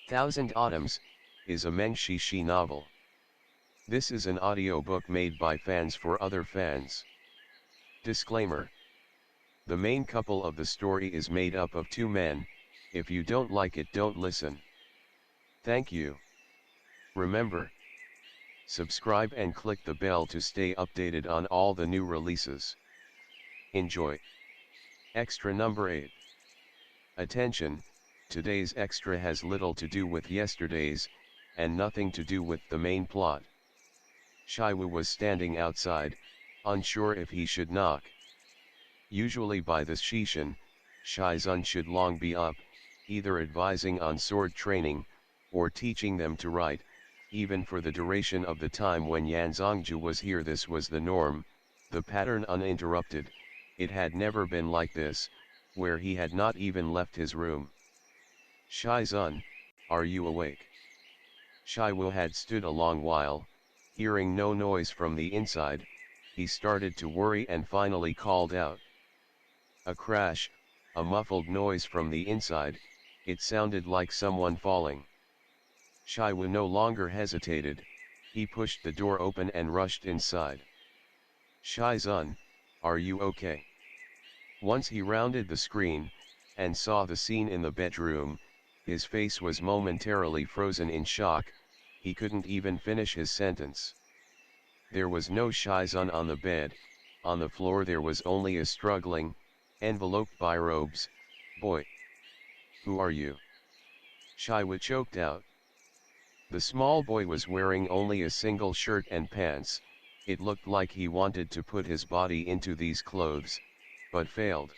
Thousand Autumns, is a Meng Xi Shi novel. This is an audiobook made by fans for other fans. Disclaimer. The main couple of the story is made up of two men. If you don't like it, don't listen. Thank you. Remember, subscribe and click the bell to stay updated on all the new releases. Enjoy. Extra number 8. Attention, today's extra has little to do with yesterday's, and nothing to do with the main plot. Shiwu was standing outside, unsure if he should knock. Usually by this season, Shizun should long be up, either advising on sword training, or teaching them to write. Even for the duration of the time when Yan Zongju was here, this was the norm, the pattern uninterrupted. It had never been like this, where he had not even left his room. Shizun, are you awake? Shiwu had stood a long while, hearing no noise from the inside. He started to worry and finally called out. A crash, a muffled noise from the inside. It sounded like someone falling. Shiwu no longer hesitated. He pushed the door open and rushed inside. Shizun, are you okay? Once he rounded the screen, and saw the scene in the bedroom, his face was momentarily frozen in shock. He couldn't even finish his sentence. There was no Shizun on the bed. On the floor there was only a struggling, enveloped by robes, boy. Who are you? Shiwu choked out. The small boy was wearing only a single shirt and pants. It looked like he wanted to put his body into these clothes, but failed.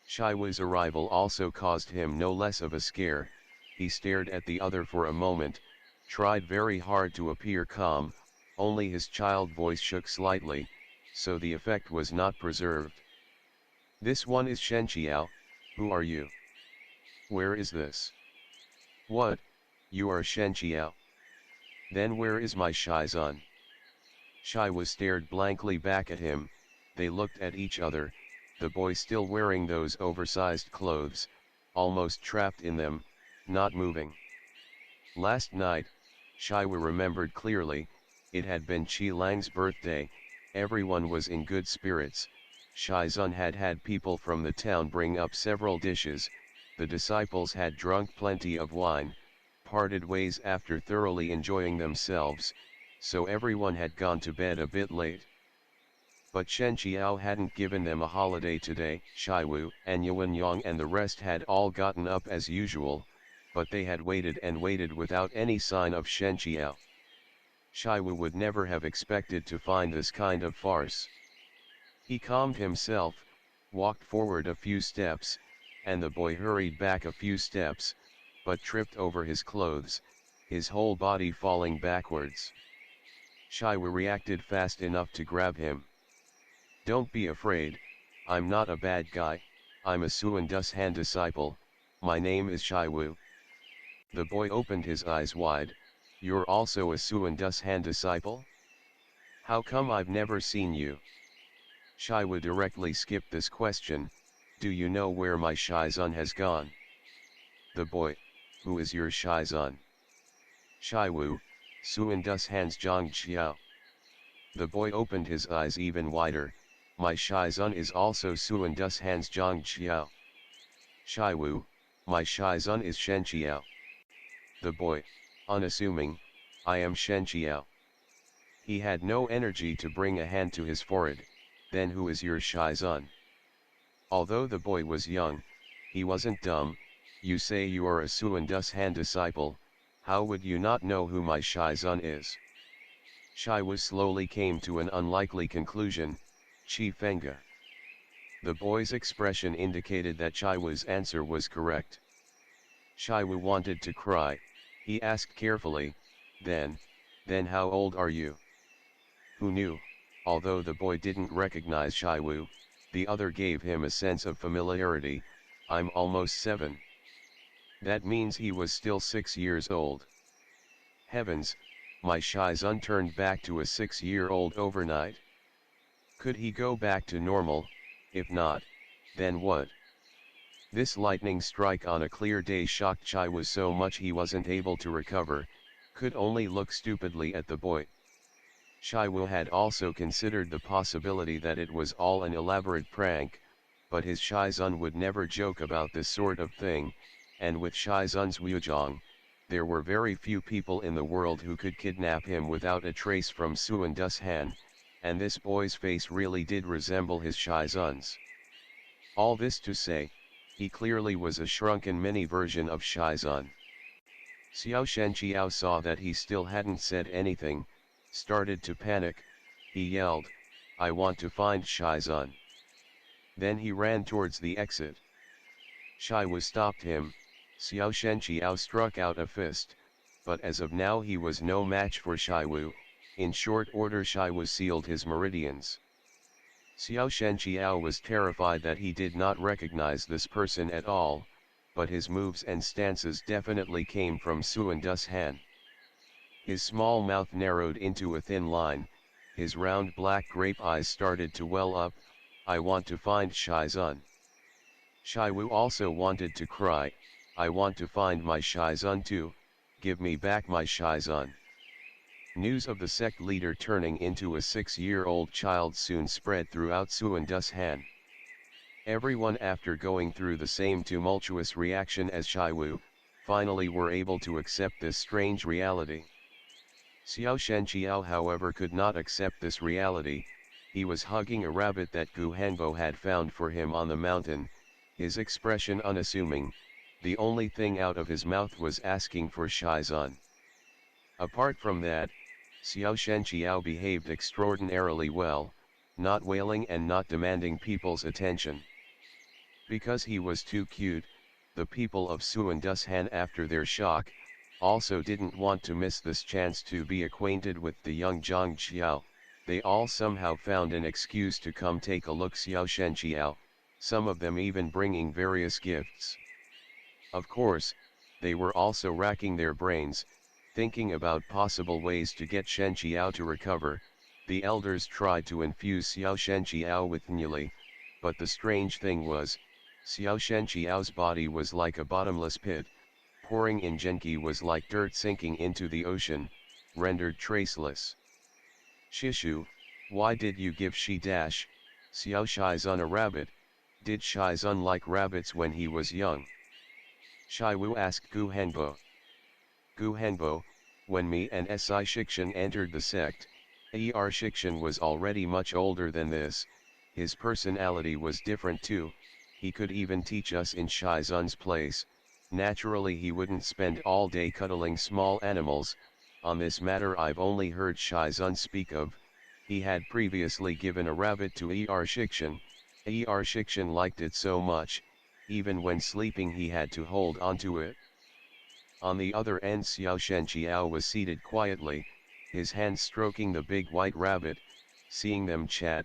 Shiwu's arrival also caused him no less of a scare. He stared at the other for a moment, tried very hard to appear calm, only his child voice shook slightly, so the effect was not preserved. This one is Shen Qiao. Who are you? Where is this? What, you are Shen Qiao? Then where is my Shizun? Shiwu stared blankly back at him. They looked at each other, the boy still wearing those oversized clothes, almost trapped in them, not moving. Last night, Shiwu remembered clearly, it had been Qi Lang's birthday. Everyone was in good spirits. Shizun had had people from the town bring up several dishes. The disciples had drunk plenty of wine, parted ways after thoroughly enjoying themselves, so everyone had gone to bed a bit late. But Shen Qiao hadn't given them a holiday today. Shiwu and Yuan Yang and the rest had all gotten up as usual, but they had waited and waited without any sign of Shen Qiao. Shiwu would never have expected to find this kind of farce. He calmed himself, walked forward a few steps, and the boy hurried back a few steps, but tripped over his clothes, his whole body falling backwards. Shiwu reacted fast enough to grab him. Don't be afraid, I'm not a bad guy, I'm a Xuandu's Han disciple, my name is Shiwu. The boy opened his eyes wide. You're also a Xuandu's Han disciple? How come I've never seen you? Shiwu directly skipped this question. Do you know where my Shizun has gone? The boy, who is your Shizun? Shiwu, Xuandu's Han's Zhang Qiao. The boy opened his eyes even wider. My Shizun is also Xuandu's Han's Zhang Qiao. Shiwu, my Shizun is Shen Qiao. The boy, unassuming, I am Shen Qiao. He had no energy to bring a hand to his forehead. Then who is your Shizun? Although the boy was young, he wasn't dumb. You say you are a Xuandu's Han disciple, how would you not know who my Shizun is? Shiwu slowly came to an unlikely conclusion, Qi Fenga. The boy's expression indicated that Shiwu's answer was correct. Shiwu wanted to cry. He asked carefully, then how old are you? Who knew? Although the boy didn't recognize Shiwu, the other gave him a sense of familiarity. I'm almost 7. That means he was still 6 years old. Heavens, my Shizun turned back to a 6-year-old overnight. Could he go back to normal? If not, then what? This lightning strike on a clear day shocked Chai Wu so much he wasn't able to recover, could only look stupidly at the boy. Chai Wu had also considered the possibility that it was all an elaborate prank, but his Shizun would never joke about this sort of thing, and with Shizun's Wuzhong, there were very few people in the world who could kidnap him without a trace from Xuandu's hand, and this boy's face really did resemble his Shizun's. All this to say, he clearly was a shrunken mini version of Shizun. Shen Qiao saw that he still hadn't said anything, started to panic. He yelled, "I want to find Shizun." Then he ran towards the exit. Shai Wu stopped him. Shen Qiao struck out a fist, but as of now he was no match for Shai Wu. In short order Shai Wu sealed his meridians. Shen Qiao was terrified that he did not recognize this person at all, but his moves and stances definitely came from Xuandu's Han. His small mouth narrowed into a thin line, his round black grape eyes started to well up. "I want to find Shizun." Shai Wu also wanted to cry, "I want to find my Shizun too, give me back my Shizun." News of the sect leader turning into a 6-year-old child soon spread throughout Xuandu's Han. Everyone, after going through the same tumultuous reaction as Shai Wu, finally were able to accept this strange reality. Shen Qiao however could not accept this reality. He was hugging a rabbit that Gu Hanbo had found for him on the mountain, his expression unassuming. The only thing out of his mouth was asking for Shizun. Apart from that, Shen Qiao behaved extraordinarily well, not wailing and not demanding people's attention. Because he was too cute, the people of Xuandu's Han, after their shock, also didn't want to miss this chance to be acquainted with the young Zhang Qiao. They all somehow found an excuse to come take a look Shen Qiao, some of them even bringing various gifts. Of course, they were also racking their brains, thinking about possible ways to get Shen Qiao to recover. The elders tried to infuse Shen Qiao with Nili, but the strange thing was, Shen Qiao's body was like a bottomless pit. Pouring in Genki was like dirt sinking into the ocean, rendered traceless. "Shishu, why did you give Xiao Shizun a rabbit? Did Shizun like rabbits when he was young?" Shai Wu asked Gu Hanbo. "Gu Hanbo, when me and Si Shikshan entered the sect, Shikshan was already much older than this. His personality was different too, he could even teach us in Shizun's place. Naturally he wouldn't spend all day cuddling small animals. On this matter I've only heard Shizun speak of. He had previously given a rabbit to Shikshan. Shikshan liked it so much, even when sleeping he had to hold onto it." On the other end Shen Qiao was seated quietly, his hands stroking the big white rabbit. Seeing them chat,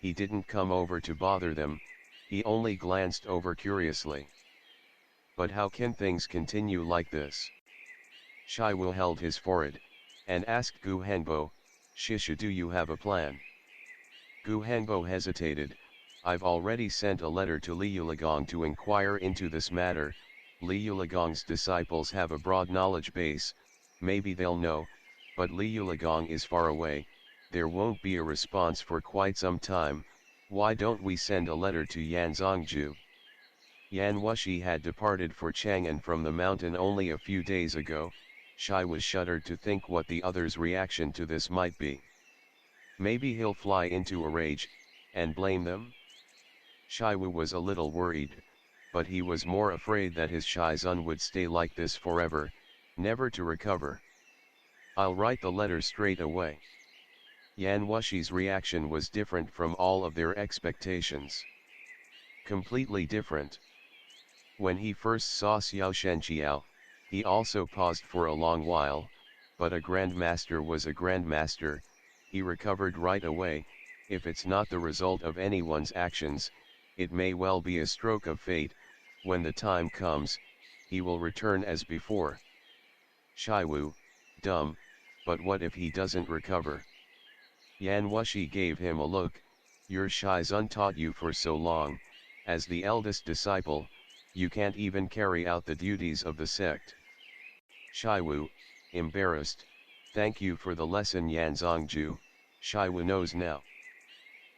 he didn't come over to bother them, he only glanced over curiously. "But how can things continue like this?" Shai Wu held his forehead, and asked Gu Hanbo, "Shishu, do you have a plan?" Gu Hanbo hesitated. "I've already sent a letter to Liu Ligong to inquire into this matter. Liu Ligong's disciples have a broad knowledge base, maybe they'll know, but Liu Ligong is far away, there won't be a response for quite some time. Why don't we send a letter to Yan Zongju?" Yan Wushi had departed for Chang'an from the mountain only a few days ago. Shai was shuddered to think what the other's reaction to this might be. Maybe he'll fly into a rage, and blame them? Shai Wu was a little worried, but he was more afraid that his Shizun would stay like this forever, never to recover. "I'll write the letter straight away." Yan Wushi's reaction was different from all of their expectations. Completely different. When he first saw Shen Qiao, he also paused for a long while, but a grandmaster was a grandmaster. He recovered right away. If it's not the result of anyone's actions, it may well be a stroke of fate. When the time comes, he will return as before. Shai Wu, dumb, but what if he doesn't recover? Yan Wushi gave him a look. "Your Shizun taught you for so long, as the eldest disciple, you can't even carry out the duties of the sect. Shiwu, embarrassed, thank you for the lesson Yan Zongju, Shiwu knows now.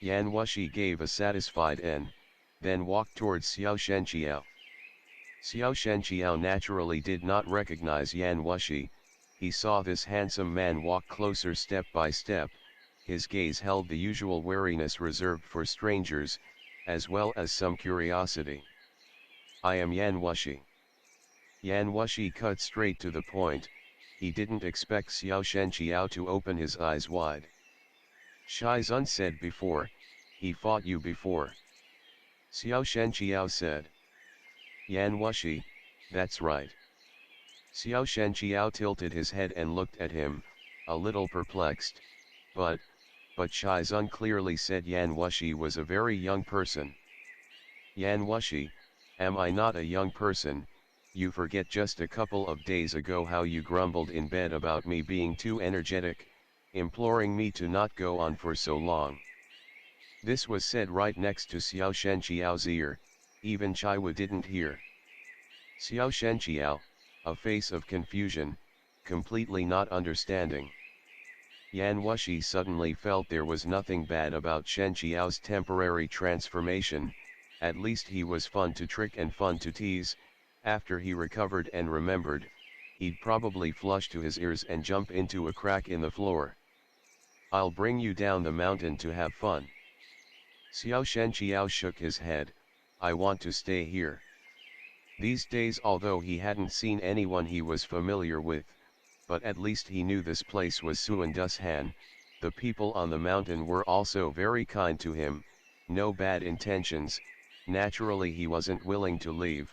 Yan Wushi gave a satisfied N, then walked towards Shen Qiao. Shen Qiao naturally did not recognize Yan Wushi. He saw this handsome man walk closer step by step, his gaze held the usual wariness reserved for strangers, as well as some curiosity. I am Yan Wushi. Yan Wushi cut straight to the point, he didn't expect Shen Qiao to open his eyes wide. Shizun said before, he fought you before. Shen Qiao said. Yan Wushi, that's right. Shen Qiao tilted his head and looked at him, a little perplexed, but Shizun clearly said Yan Wushi was a very young person. Yan Wushi, am I not a young person? You forget just a couple of days ago how you grumbled in bed about me being too energetic, imploring me to not go on for so long. This was said right next to Shen Qiao's ear, even Chaiwu didn't hear. Shen Qiao, a face of confusion, completely not understanding. Yan Wushi suddenly felt there was nothing bad about Shen Qiao's temporary transformation, at least he was fun to trick and fun to tease. After he recovered and remembered, he'd probably flush to his ears and jump into a crack in the floor. I'll bring you down the mountain to have fun. Shen Qiao shook his head, I want to stay here. These days, although he hadn't seen anyone he was familiar with, but at least he knew this place was Xuandushan, the people on the mountain were also very kind to him, no bad intentions, naturally he wasn't willing to leave.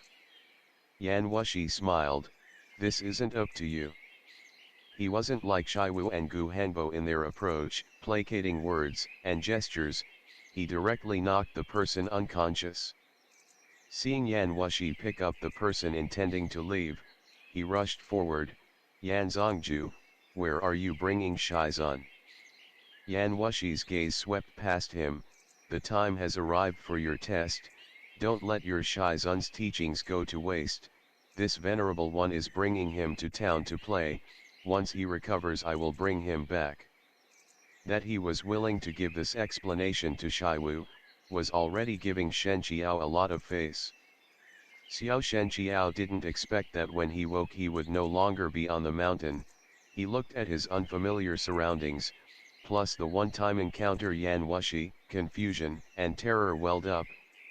Yan Wushi smiled, this isn't up to you. He wasn't like Shiwu and Gu Hanbo in their approach, placating words and gestures, he directly knocked the person unconscious. Seeing Yan Wushi pick up the person intending to leave, he rushed forward, Yan Zongju, where are you bringing Shizun? Yan Wushi's gaze swept past him, the time has arrived for your test, don't let your Shizun's teachings go to waste, this venerable one is bringing him to town to play, once he recovers I will bring him back. That he was willing to give this explanation to Shiwu, was already giving Shen Qiao a lot of face. Shen Qiao didn't expect that when he woke he would no longer be on the mountain, he looked at his unfamiliar surroundings, plus the one-time encounter Yan Wushi, confusion and terror welled up,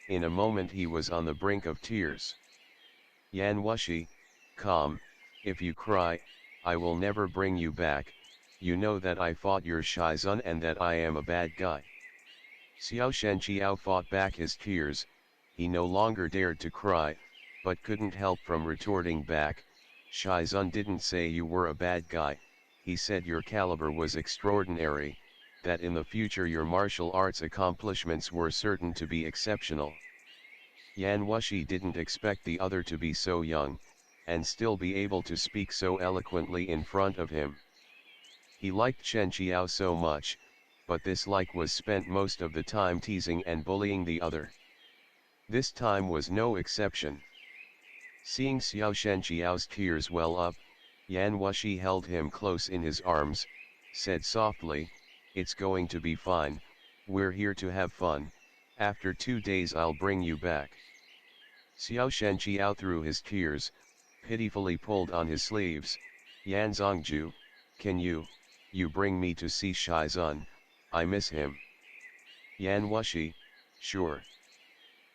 in a moment he was on the brink of tears. Yan Wushi, calm, if you cry, I will never bring you back, you know that I fought your Shizun and that I am a bad guy. Shen Qiao fought back his tears, he no longer dared to cry, but couldn't help from retorting back, Shizun didn't say you were a bad guy, he said your caliber was extraordinary, that in the future your martial arts accomplishments were certain to be exceptional. Yan Wushi didn't expect the other to be so young, and still be able to speak so eloquently in front of him. He liked Shen Qiao so much, but this like was spent most of the time teasing and bullying the other. This time was no exception. Seeing Shen Qiao's tears well up, Yan Wushi held him close in his arms, said softly, it's going to be fine, we're here to have fun, after 2 days I'll bring you back. Shen Qiao through his tears, pitifully pulled on his sleeves, Yan Zongju, can you bring me to see Shizun, I miss him. Yan Wushi, sure.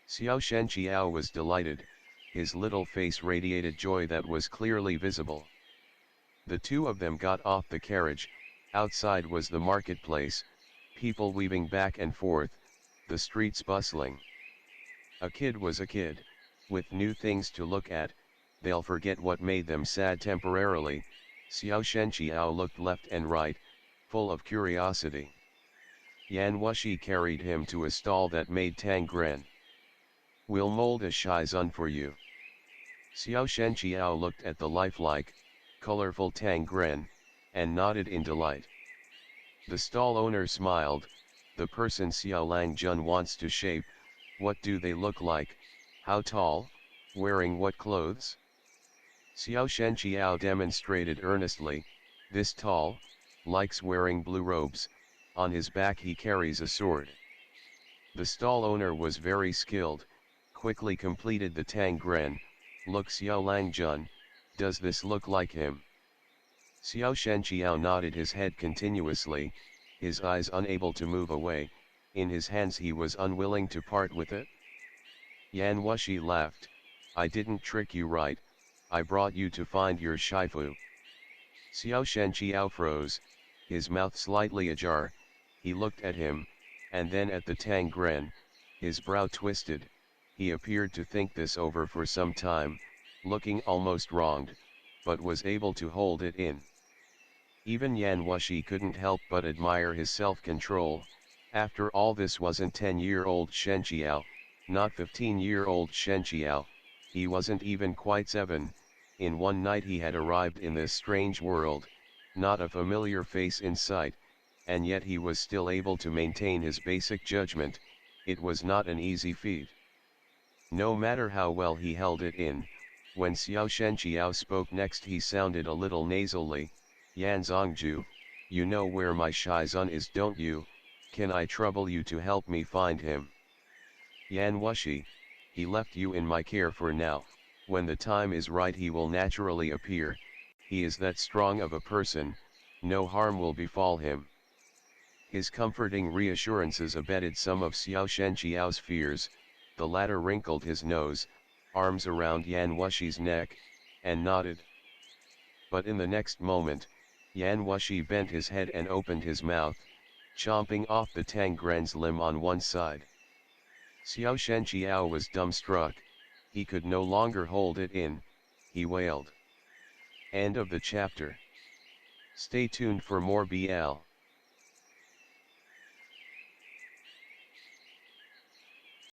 Shen Qiao was delighted, his little face radiated joy that was clearly visible. The two of them got off the carriage, outside was the marketplace, people weaving back and forth, the streets bustling. A kid was a kid, with new things to look at, they'll forget what made them sad temporarily. Shen Qiao looked left and right, full of curiosity. Yan Wushi carried him to a stall that made tangren. We'll mold a Shizun for you. Shen Qiao looked at the lifelike, colorful tangren, and nodded in delight. The stall owner smiled, the person Xiao Langjun wants to shape, what do they look like, how tall? Wearing what clothes? Xiao Shen Qiao demonstrated earnestly, this tall, likes wearing blue robes, on his back he carries a sword. The stall owner was very skilled, quickly completed the Tangren, look Xiao Langjun, does this look like him? Xiao Shen Qiao nodded his head continuously, his eyes unable to move away, in his hands he was unwilling to part with it. Yan Washi laughed, I didn't trick you right, I brought you to find your Shifu. Xiao Shen Qiao froze, his mouth slightly ajar, he looked at him, and then at the Tangren, his brow twisted, he appeared to think this over for some time, looking almost wronged, but was able to hold it in. Even Yan Wushi couldn't help but admire his self-control, after all this wasn't 10-year-old Shen Qiao, not 15-year-old Shen Qiao, he wasn't even quite 7, in one night he had arrived in this strange world, not a familiar face in sight, and yet he was still able to maintain his basic judgment, it was not an easy feat. No matter how well he held it in, when Xiao Shen Qiao spoke next he sounded a little nasally, Yan Zongju, you know where my Shizun is don't you, can I trouble you to help me find him? Yan Wushi, he left you in my care for now, when the time is right he will naturally appear, he is that strong of a person, no harm will befall him. His comforting reassurances abated some of Xiao Shen Qiao's fears, the latter wrinkled his nose, arms around Yan Wushi's neck, and nodded. But in the next moment, Yan Wushi bent his head and opened his mouth, chomping off the Tangren's limb on one side. Xiao Shen Qiao was dumbstruck, he could no longer hold it in, he wailed. End of the chapter. Stay tuned for more BL.